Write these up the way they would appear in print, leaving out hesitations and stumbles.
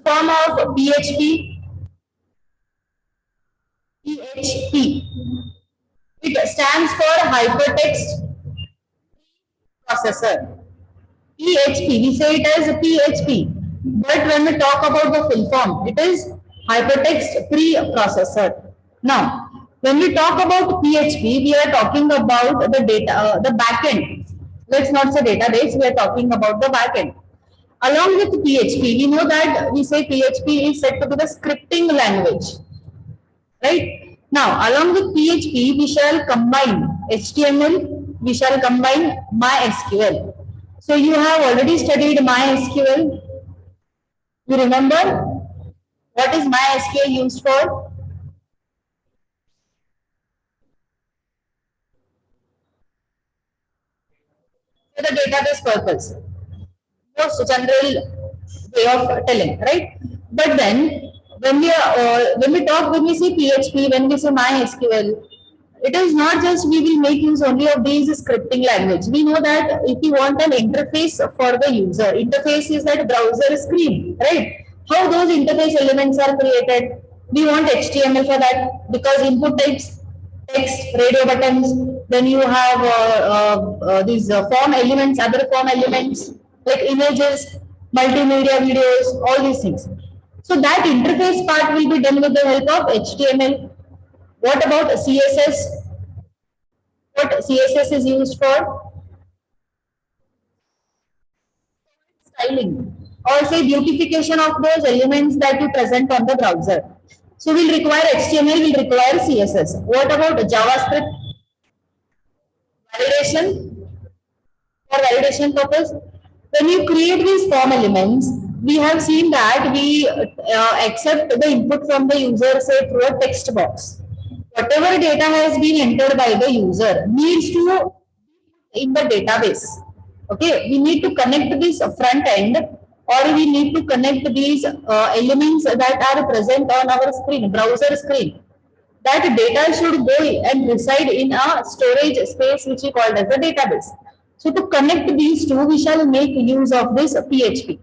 form of PHP. PHP. It stands for Hypertext Processor. PHP, we say it as PHP, but when we talk about the full form, it is Hypertext Preprocessor. Now, when we talk about PHP, we are talking about the data, the backend. Let's not say database, we are talking about the backend. Along with PHP, we know that we say PHP is said to be the scripting language, right? Now, along with PHP, we shall combine HTML, we shall combine MySQL. So you have already studied MySQL. You remember what is MySQL used for? For the database purpose. Most general way of telling, right? But then when we say PHP, when we say MySQL, it is not just we will make use only of these scripting language. We know that if you want an interface for the user, interface is that browser screen, right? How those interface elements are created? We want HTML for that because input types, text, radio buttons. Then you have these form elements, other form elements like images, multimedia videos, all these things. So that interface part will be done with the help of HTML. What about CSS? What CSS is used for? Styling or say beautification of those elements that you present on the browser. So we'll require HTML, we'll require CSS. What about JavaScript? Validation. For validation purpose, when you create these form elements, we have seen that we accept the input from the user, say through a text box. Whatever data has been entered by the user needs to in the database. Okay, we need to connect this front end, or we need to connect these elements that are present on our screen, browser screen. That data should go and reside in a storage space which we call as a database. So to connect these two, we shall make use of this PHP.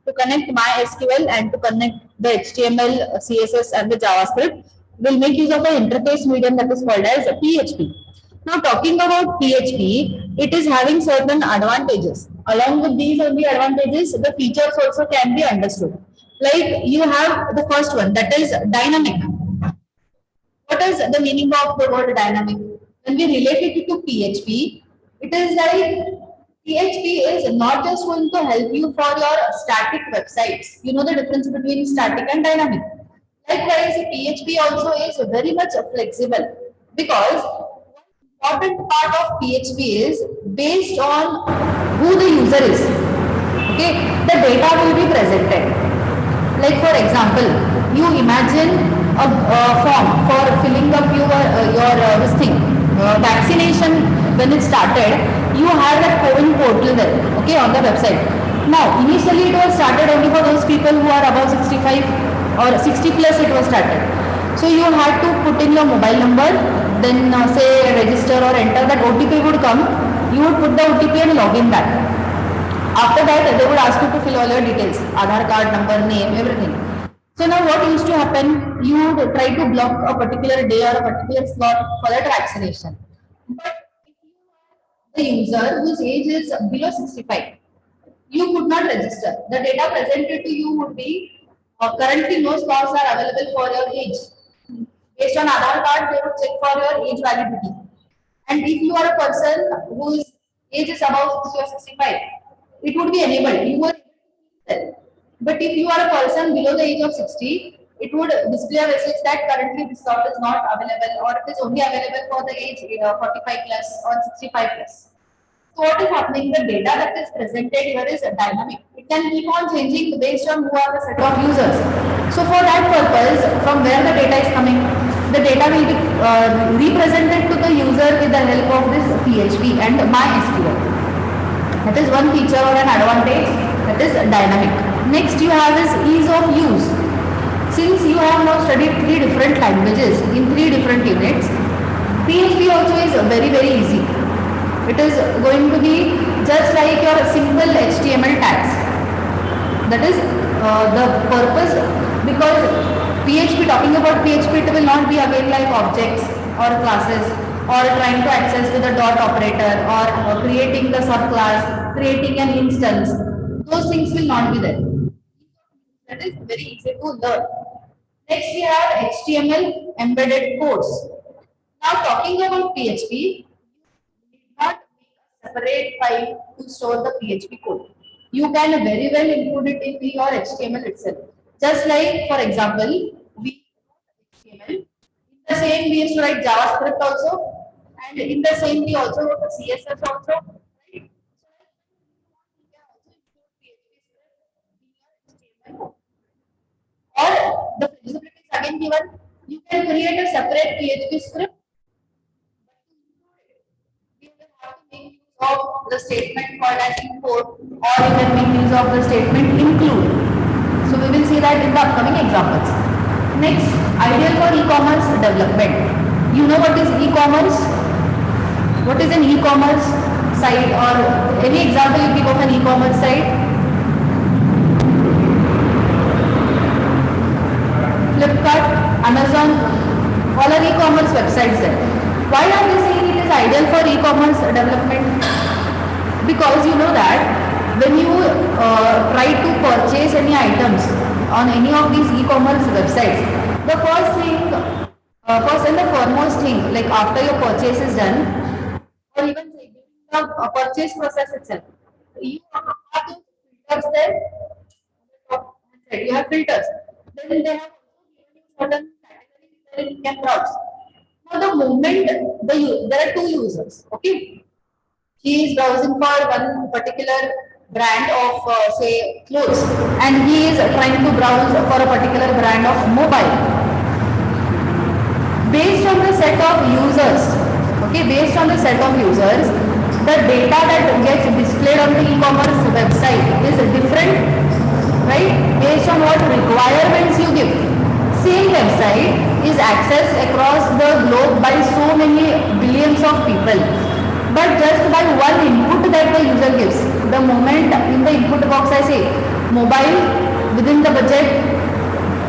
To connect MySQL and to connect the HTML, CSS and the JavaScript, we'll make use of an interface medium that is called as PHP. Now talking about PHP, it is having certain advantages. Along with these only advantages, the features also can be understood. Like you have the first one, that is dynamic. What is the meaning of the word dynamic? When we relate it to PHP, it is like PHP is not just going to help you for your static websites. You know the difference between static and dynamic. Likewise, PHP also is very much flexible because important part of PHP is based on who the user is. Okay, the data will be presented. Like for example, you imagine a form for filling up your this thing, vaccination. When it started, you had a COVID portal there, okay, on the website. Now, initially it was started only for those people who are above 65 or 60 plus. It was started. So you had to put in your mobile number, then say register or enter. That OTP would come. You would put the OTP and log in that. After that, they would ask you to fill all your details, Aadhaar card, number, name, everything. So now what used to happen? You would try to block a particular day or a particular slot for that vaccination. But the user whose age is below 65, you could not register. The data presented to you would be currently no slots are available for your age. Based on Aadhaar card, they would check for your age validity. And if you are a person whose age is above 60 or 65, it would be enabled. You were but if you are a person below the age of 60, it would display a message that currently this slot is not available, or it is only available for the age 45 plus or 65 plus. So what is happening? The data that is presented here is dynamic. It can keep on changing based on who are the set of users. So for that purpose, from where the data is coming, the data will be represented to the user with the help of this PHP and MySQL. That is one feature or an advantage, that is dynamic. Next you have is ease of use. Since you have now studied 3 different languages in 3 different units, PHP also is very easy. It is going to be just like your simple HTML tags. That is the purpose, because PHP, talking about PHP, it will not be again like objects or classes or trying to access to the dot operator or creating the subclass, creating an instance. Those things will not be there. That is very easy to learn. Next we have HTML embedded codes. Now talking about PHP, not make a separate file to store the PHP code. You can very well include it in your HTML itself. Just like, for example, we HTML. In the same we used to write JavaScript also, and in the same we also wrote the CSS also. Right? Or the flexibility is again given. You can create a separate PHP script. You will have to make use of the statement called as import, or you can make use of the statement include. So we will see that in the upcoming examples. Next, ideal for e-commerce development. You know what is e-commerce? What is an e-commerce site, or any example you give of an e-commerce site? Flipkart, Amazon, all are e-commerce websites there. Why are we saying it is ideal for e-commerce development? Because you know that when you try to purchase any items on any of these e-commerce websites, the first and the foremost thing, like after your purchase is done, or even say during the purchase process itself, you have those filters there. You have filters. Then they have certain categories where you can browse. Now the moment there are two users, okay? He is browsing for one particular brand of say clothes, and he is trying to browse for a particular brand of mobile. Based on the set of users, okay, based on the set of users, the data that gets displayed on the e-commerce website is different, right? Based on what requirements you give. Same website is accessed across the globe by so many billions of people, but just by one input that the user gives. The moment in the input box I say mobile within the budget,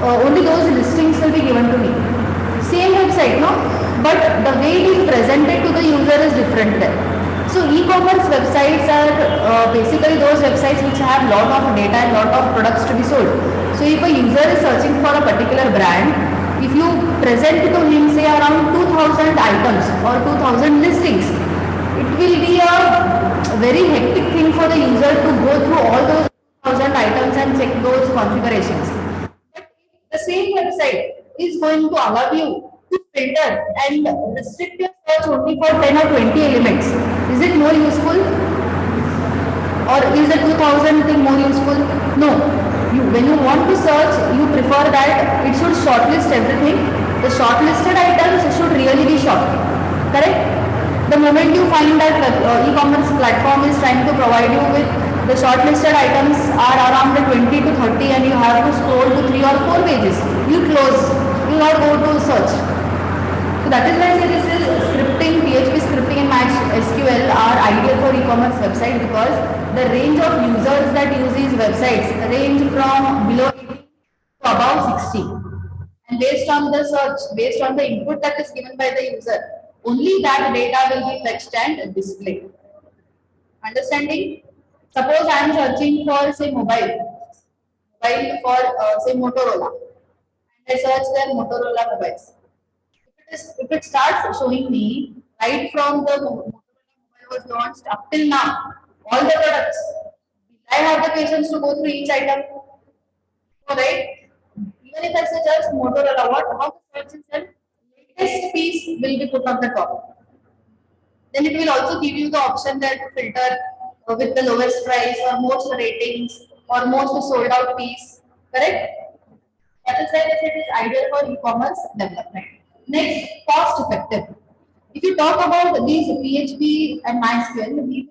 only those listings will be given to me. Same website, no? But the way it is presented to the user is different there. So e-commerce websites are basically those websites which have lot of data and lot of products to be sold. So if a user is searching for a particular brand, if you present to him say around 2000 items or 2000 listings, it will be a very hectic thing for the user to go through all those 2000 items and check those configurations. But the same website is going to allow you to filter and restrict your search only for 10 or 20 elements. Is it more useful? Or is the 2000 thing more useful? No. When you want to search, you prefer that it should shortlist everything. The shortlisted items should really be short. Correct? The moment you find that e-commerce platform is trying to provide you with the shortlisted items are around the 20 to 30 and you have to scroll to 3 or 4 pages, you close. You will not go to search. So that is why I say this is scripting, PHP scripting and MySQL are ideal for e-commerce website, because the range of users that use these websites range from below 80 to above 60. And based on the search, based on the input that is given by the user, only that data will be fetched and displayed. Understanding? Suppose I am searching for say mobile for say Motorola, and I search their Motorola mobiles. If it starts showing me right from the Motorola mobile was launched up till now, all the products, I have the patience to go through each item. So, right? Even if I say just Motorola, how the search is done? Latest piece will be put on the top. Then it will also give you the option that to filter with the lowest price or most ratings or most sold out piece. Correct? That is why I said it is ideal for e-commerce development. Next, cost effective. If you talk about these PHP and MySQL, we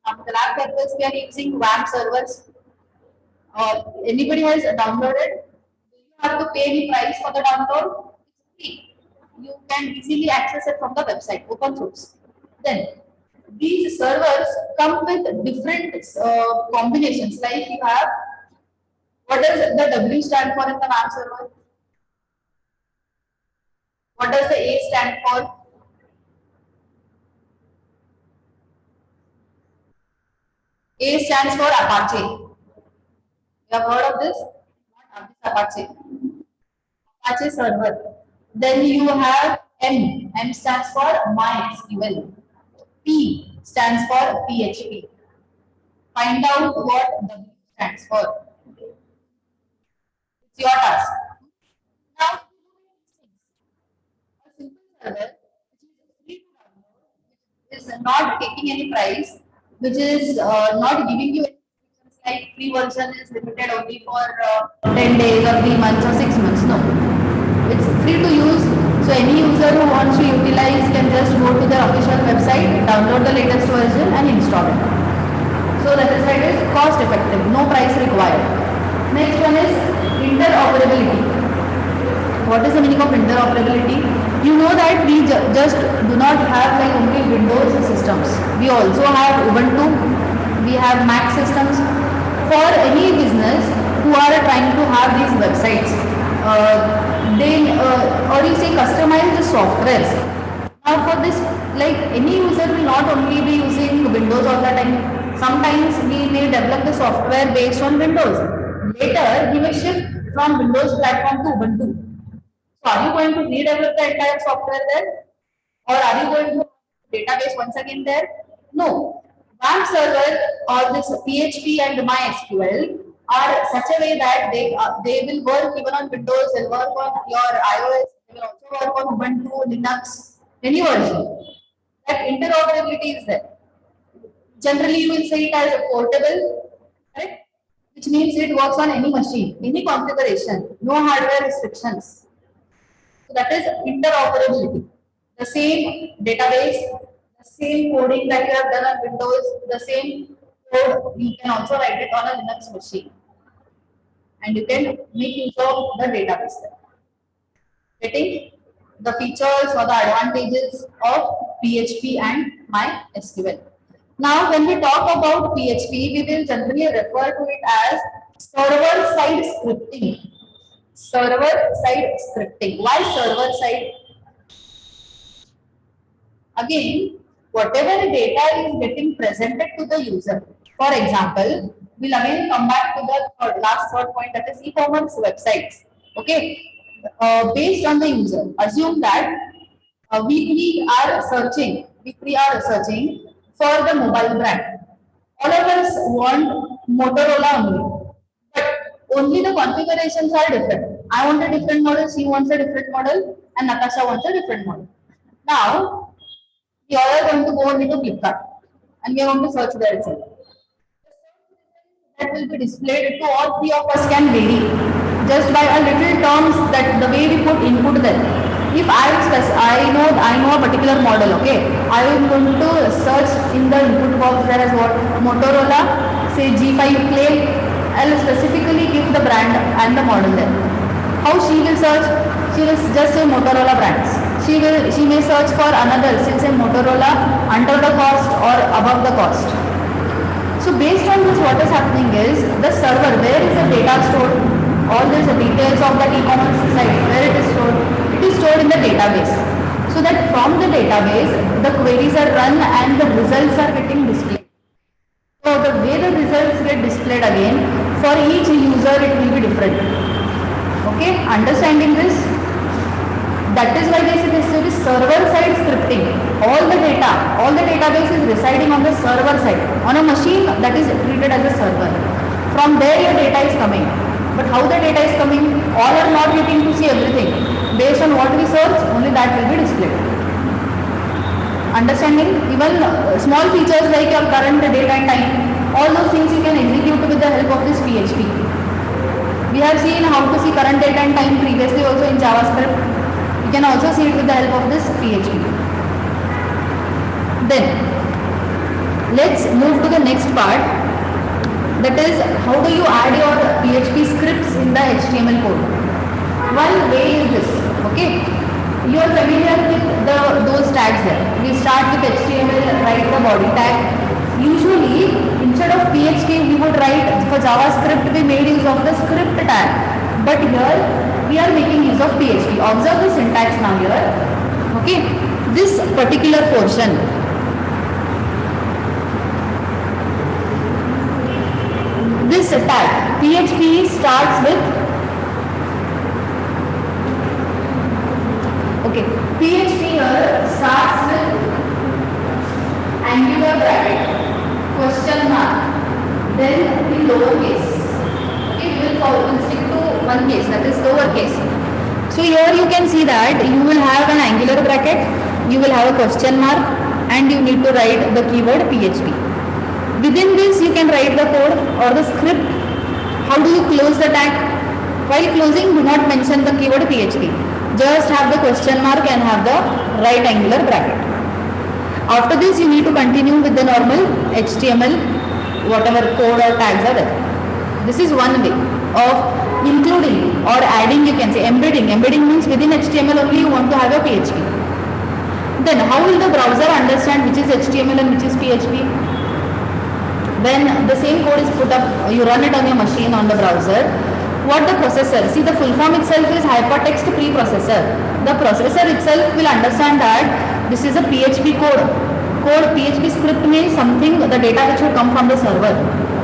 the lab purpose we are using WAMP servers. Anybody has downloaded? Do you have to pay any price for the download? It's free. You can easily access it from the website, open source. Then these servers come with different combinations. Like you have, what does the W stand for in the MAP server? What does the A stand for? A stands for Apache. You have heard of this? Not Apache. Apache server. Then you have M. M stands for MySQL. P stands for PHP. Find out what W stands for. It's your task. Now, a simple server which is free to download, which is not taking any price, which is not giving you any restrictions like free version is limited only for 10 days or 3 months or 6 months. No, it's free to use. So any user who wants to utilize can just go to their official website, download the latest version and install it. So that is why it is cost effective, no price required. Next one is interoperability. What is the meaning of interoperability? You know that we just do not have like only Windows systems. We also have Ubuntu, we have Mac systems. For any business who are trying to have these websites, or you say customized softwares. Now for this, like any user will not only be using Windows all the time. Sometimes we may develop the software based on Windows. Later, he may shift from Windows platform to Ubuntu. So are you going to redevelop the entire software there? Or are you going to database once again there? No. WAMP server or this PHP and MySQL are such a way that they will work even on Windows, they'll work on your iOS, they will also work on Ubuntu, Linux, any version. That interoperability is there. Generally, you will say it as a portable, correct? Which means it works on any machine, any configuration, no hardware restrictions. So that is interoperability. The same database, the same coding that you have done on Windows, the same code, you can also write it on a Linux machine. And you can make use of the database there. Getting the features or the advantages of PHP and MySQL. Now, when we talk about PHP, we will generally refer to it as server-side scripting. Server-side scripting. Why server-side? Again, whatever data is getting presented to the user. For example, we'll again come back to the last third point, that is e-commerce websites. Okay, based on the user, assume that we are searching for the mobile brand. All of us want Motorola only, but only the configurations are different. I want a different model, she wants a different model, and Natasha wants a different model. Now, we all are going to go into Flipkart and we are going to search there itself. That will be displayed to all three of us can vary just by a little terms that the way we put input there. If I know a particular model, okay, I am going to search in the input box there as what Motorola, say G5 Play. I'll specifically give the brand and the model there. How she will search? She will just say Motorola brands. She may search for another, say Motorola under the cost or above the cost. So based on this, what is happening is the server, where is the data stored? All these details of the e-commerce site, where it is stored? It is stored in the database. So that from the database, the queries are run and the results are getting displayed. So the way the results get displayed again, for each user it will be different. Okay, understanding this? That is why they say this is server-side scripting. All the database is residing on the server side, on a machine that is treated as a server. From there your data is coming. But how the data is coming? All are not getting to see everything. Based on what we search, only that will be displayed. Understanding? Even small features like your current date and time, all those things you can execute with the help of this PHP. We have seen how to see current date and time previously also in JavaScript. You can also see it with the help of this PHP. Then, let's move to the next part. That is, how do you add your PHP scripts in the HTML code? One way is this, okay? You are familiar with those tags there. We start with HTML, write the body tag. Usually, instead of PHP, we would write for JavaScript. We made use of the script tag, but here we are making use of PHP. Observe the syntax now here. Okay, this particular portion. This tag PHP starts with PHP here starts with angular bracket, question mark, then the lowercase. Okay, we will stick to one case, that is lowercase. So here you can see that you will have an angular bracket, you will have a question mark, and you need to write the keyword PHP. Within this you can write the code or the script. How do you close the tag? While closing, do not mention the keyword PHP. Just have the question mark and have the right angular bracket. After this, you need to continue with the normal HTML, whatever code or tags are there. This is one way of including or adding, you can say embedding. Embedding means within HTML only you want to have a PHP. Then how will the browser understand which is HTML and which is PHP? When the same code is put up, you run it on your machine on the browser. What the processor, see the full form itself is hypertext preprocessor. The processor itself will understand that this is a PHP code. PHP script means something, the data which will come from the server.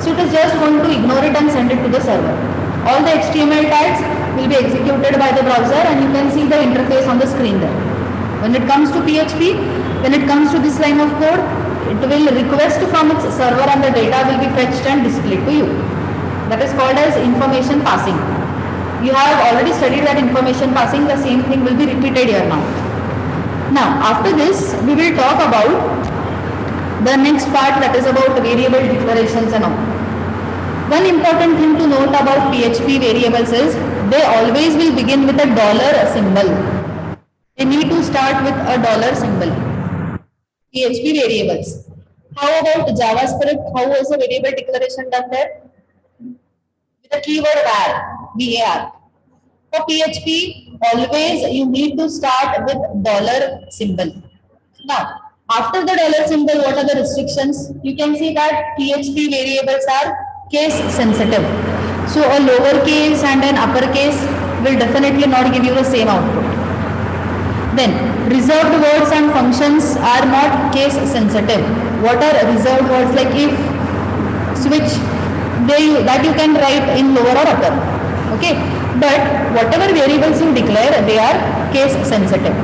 So it is just going to ignore it and send it to the server. All the HTML tags will be executed by the browser and you can see the interface on the screen there. When it comes to PHP, when it comes to this line of code, it will request from its server and the data will be fetched and displayed to you. That is called as information passing. You have already studied that information passing, the same thing will be repeated here now. Now, after this, we will talk about the next part, that is about variable declarations and all. One important thing to note about PHP variables is they always will begin with a dollar symbol. They need to start with a dollar symbol. PHP variables. How about JavaScript? How was the variable declaration done there? The keyword var. For PHP, always you need to start with dollar symbol. Now, after the dollar symbol, what are the restrictions? You can see that PHP variables are case sensitive. So a lowercase and an uppercase will definitely not give you the same output. Then reserved words and functions are not case sensitive. What are reserved words like if, switch? That you can write in lower or upper. Okay, but whatever variables you declare, they are case sensitive.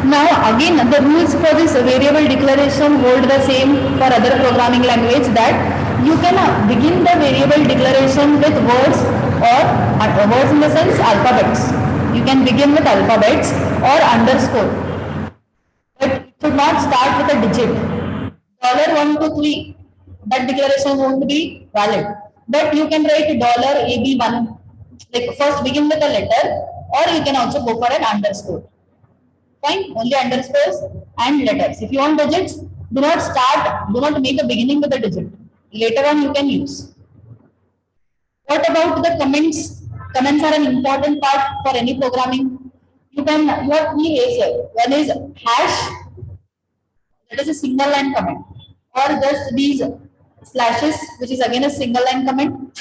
Now again, the rules for this variable declaration hold the same for other programming language, that you can begin the variable declaration with words or words in the sense alphabets. You can begin with alphabets or underscore, but it should not start with a digit. $1, 2, 3. That declaration won't be valid. But you can write $AB1, like first begin with a letter, or you can also go for an underscore. Fine, only underscores and letters. If you want digits, do not make a beginning with a digit. Later on you can use. What about the comments? Comments are an important part for any programming. You have three ways here. One is hash, that is a single line comment, or just these slashes, which is again a single line comment.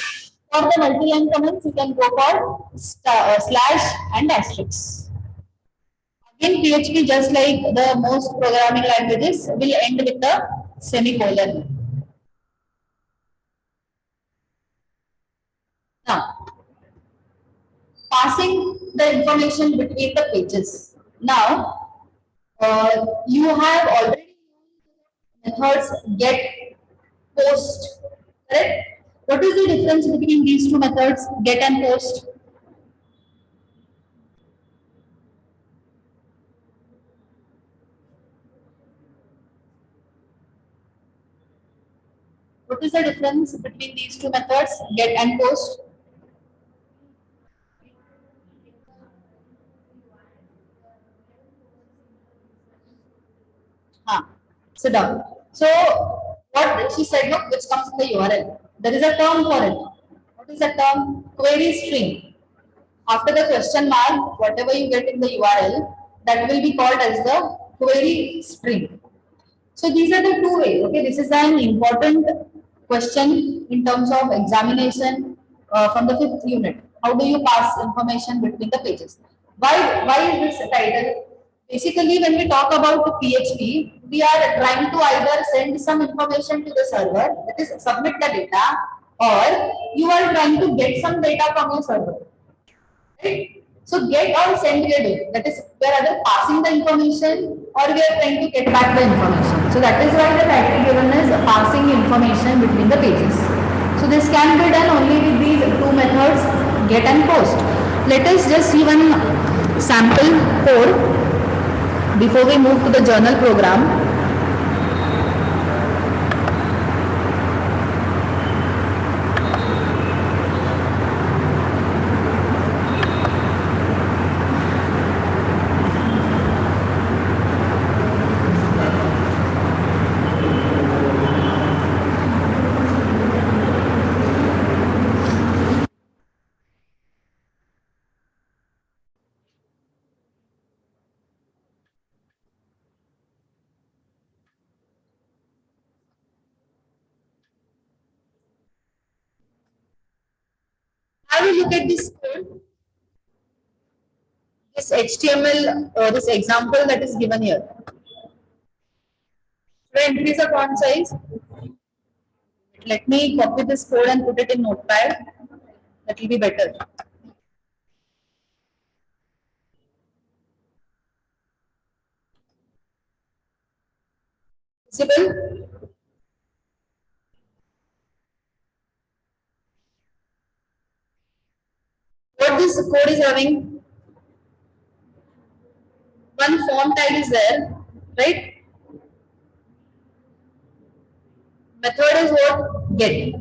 For the multi-line comments, you can go for slash and asterisk. Again, PHP, just like the most programming languages, will end with a semicolon. Now, passing the information between the pages. Now, you have already used methods get, post, correct? What is the difference between these two methods, get and post? What is the difference between these two methods, get and post? Sit down. So, what she said, look, which comes in the URL. There is a term for it. What is the term? Query string. After the question mark, whatever you get in the URL, that will be called as the query string. So these are the two ways. Okay, this is an important question in terms of examination from the fifth unit. How do you pass information between the pages? Why is this title? Basically, when we talk about PHP, we are trying to either send some information to the server, that is submit the data, or you are trying to get some data from your server. Right? So get or send we are doing. That is, we are either passing the information or we are trying to get back the information. So that is why the title given is passing information between the pages. So this can be done only with these two methods, get and post. Let us just see one sample code before we move to the journal program. Have a look at this code, this HTML, this example that is given here. So increase the font size. Let me copy this code and put it in Notepad. That will be better. Visible? What this code is having? One font tag is there, right? Method is what? Get.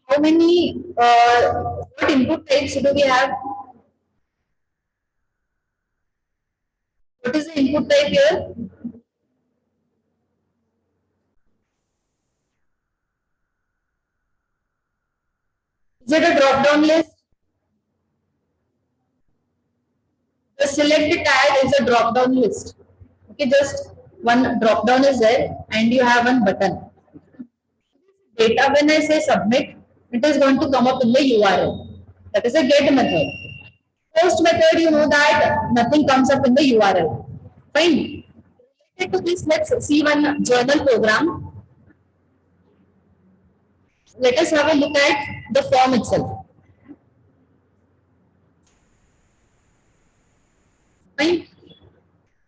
How many what input types do we have? What is the input type here? Is it a drop down list? The select tag is a drop down list. Okay, just one drop down is there and you have one button. Data, when I say submit, it is going to come up in the URL. That is a get method. Post method, you know that nothing comes up in the URL. Fine. Related to this, let's see one journal program. Let us have a look at the form itself. Fine.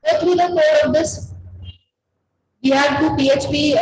Go through the code of this. We have two PHP